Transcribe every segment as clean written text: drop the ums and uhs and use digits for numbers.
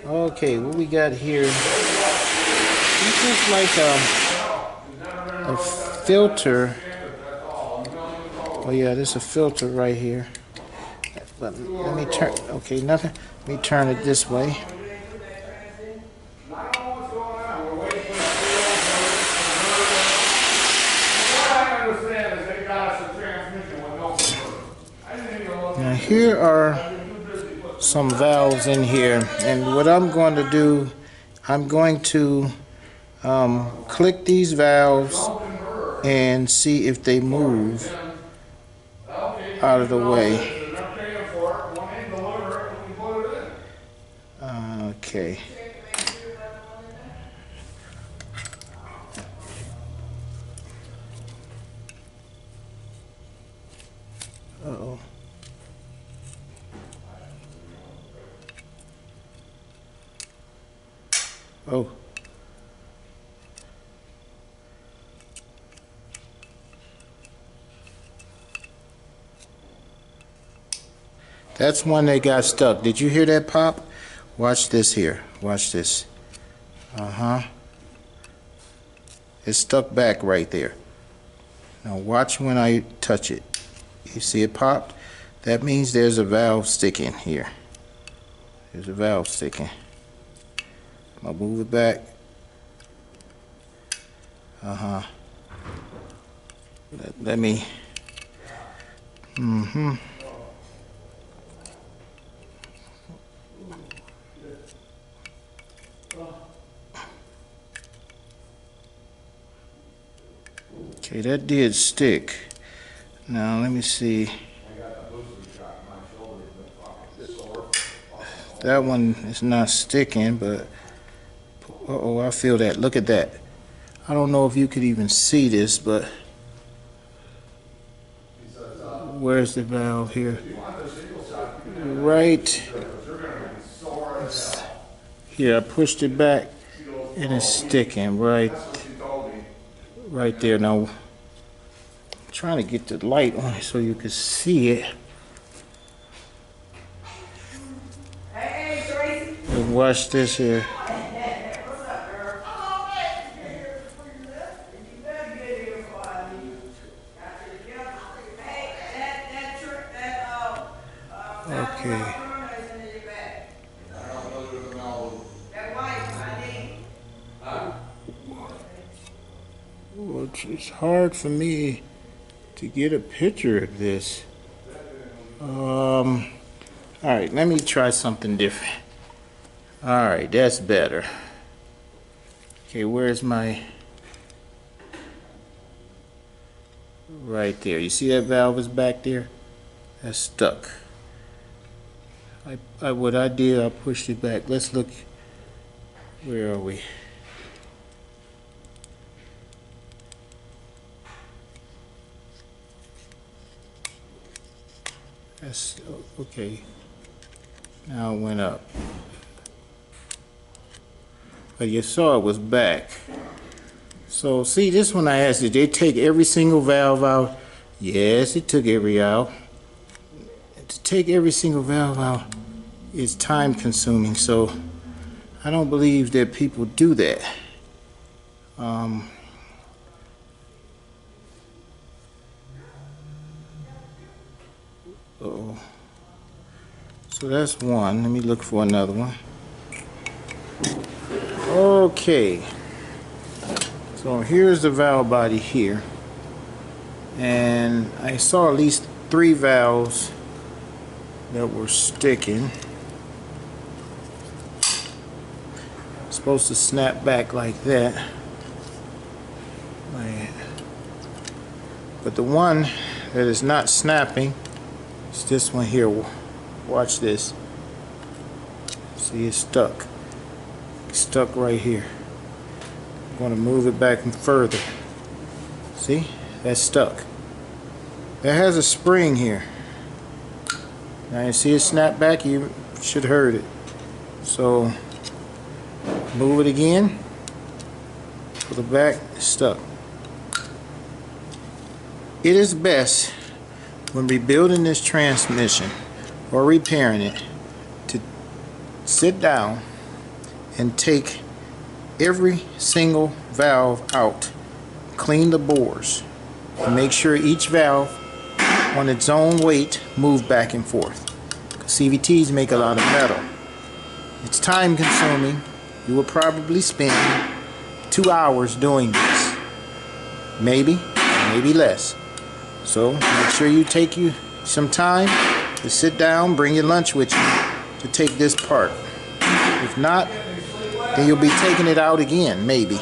Okay, what we got here? This is like a filter. Oh yeah, this is a filter right here. But let me turn. Okay, nothing. Let me turn it this way. Now here are some valves in here, and what I'm going to do, I'm going to click these valves and see if they move out of the way. Okay. Uh-oh. Oh. That's one that got stuck. Did you hear that pop? Watch this here. Watch this. It's stuck back right there. Now watch when I touch it. You see it popped? That means there's a valve sticking here. There's a valve sticking. I'll move it back. Let me. Okay, that did stick. Now let me see. That one is not sticking, but uh-oh, I feel that. Look at that. I don't know if you could even see this, but where's the valve here? Right here. I pushed it back and it's sticking right there. Now I'm trying to get the light on it so you can see it. And watch this here. Okay. Well, it's hard for me to get a picture of this. All right, let me try something different. All right, that's better. Okay, where's my... Right there. You see that valve is back there? That's stuck. What I did, I pushed it back. Let's look. Where are we? That's okay. Now it went up. But you saw it was back. So see, this one I asked, did they take every single valve out? Yes, it took every out. To take every single valve out is time consuming, so I don't believe that people do that. Uh-oh. So that's one. Let me look for another one. Okay. So here's the valve body here. And I saw at least 3 valves that were sticking. It's supposed to snap back like that. But the one that is not snapping is this one here. Watch this. See, it's stuck. It's stuck right here. I'm going to move it back further. See? That's stuck. It has a spring here. Now you see it snap back, you should have heard it. So move it again. Pull it back, it's stuck. It is best when rebuilding this transmission or repairing it to sit down and take every single valve out. Clean the bores and make sure each valve on its own weight move back and forth. CVTs make a lot of metal. It's time consuming. You will probably spend 2 hours doing this, maybe less. So make sure you take you some time to sit down, bring your lunch with you to take this part. If not, then you'll be taking it out again, maybe.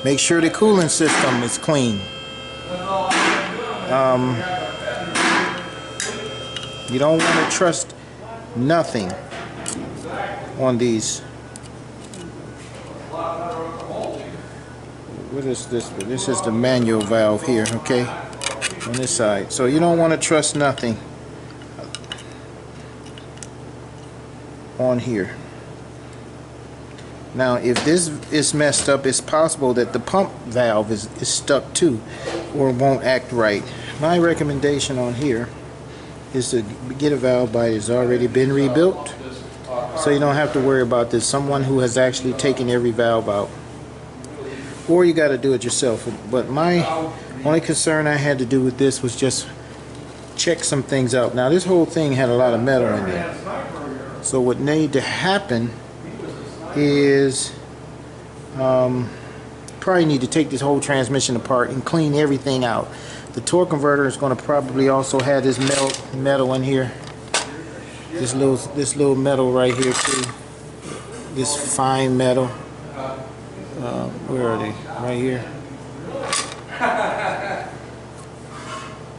Make sure the cooling system is clean. You don't want to trust nothing on these. What is this? This is the manual valve here, okay, on this side. So you don't want to trust nothing on here. Now if this is messed up, it's possible that the pump valve is stuck too, or won't act right. My recommendation on here is to get a valve body that's already been rebuilt, so you don't have to worry about this. Someone who has actually taken every valve out, or you got to do it yourself. But my only concern I had to do with this was just check some things out. Now this whole thing had a lot of metal in there, so what needed to happen is probably need to take this whole transmission apart and clean everything out. The torque converter is going to probably also have this metal in here. This little metal right here too. This fine metal. Where are they? Right here.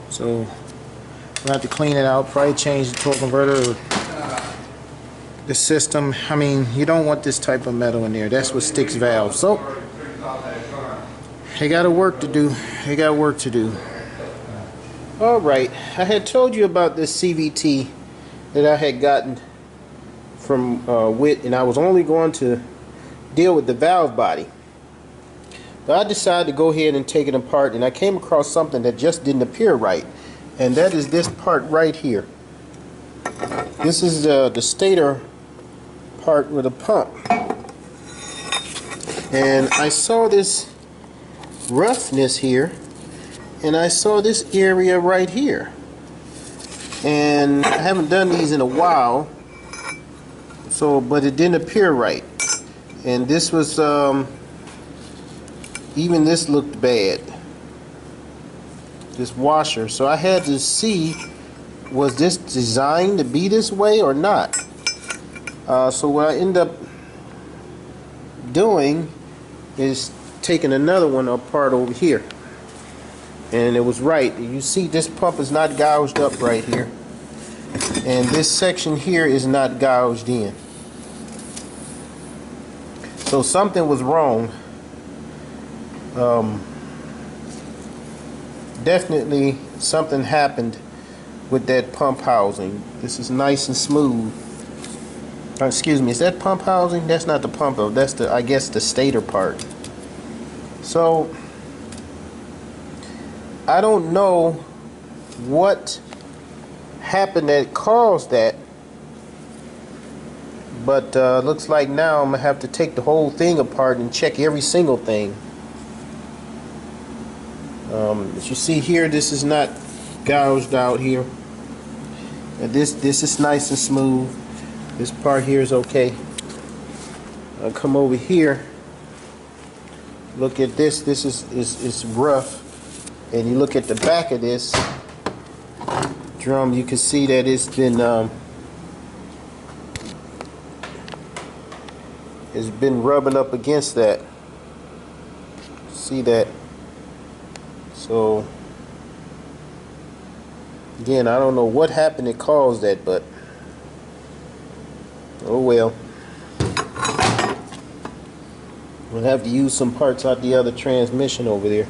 So we'll have to clean it out. Probably change the torque converter. Or the system. I mean, you don't want this type of metal in there. That's what sticks valves. So they got work to do. They got work to do. Alright, I had told you about this CVT that I had gotten from WIT, and I was only going to deal with the valve body. But I decided to go ahead and take it apart, and I came across something that just didn't appear right, and that is this part right here. This is the stator part with a pump, and I saw this roughness here, and I saw this area right here, and I haven't done these in a while, so but it didn't appear right, and this was even this looked bad, this washer. So I had to see, was this designed to be this way or not? So what I end up doing is taking another one apart over here, and it was right. You see this pump is not gouged up right here, and this section here is not gouged in. So something was wrong. Definitely something happened with that pump housing. This is nice and smooth. Excuse me, is that pump housing? That's not the pump though. That's the, I guess, the stator part. So I don't know what happened that caused that, but looks like now I'm gonna have to take the whole thing apart and check every single thing. As you see here, this is not gouged out here, and this is nice and smooth. This part here is okay. I'll come over here, look at this. This is rough, and you look at the back of this drum, you can see that it's been rubbing up against that. See that? So again, I don't know what happened that caused that, but oh well. We'll have to use some parts out the other transmission over there.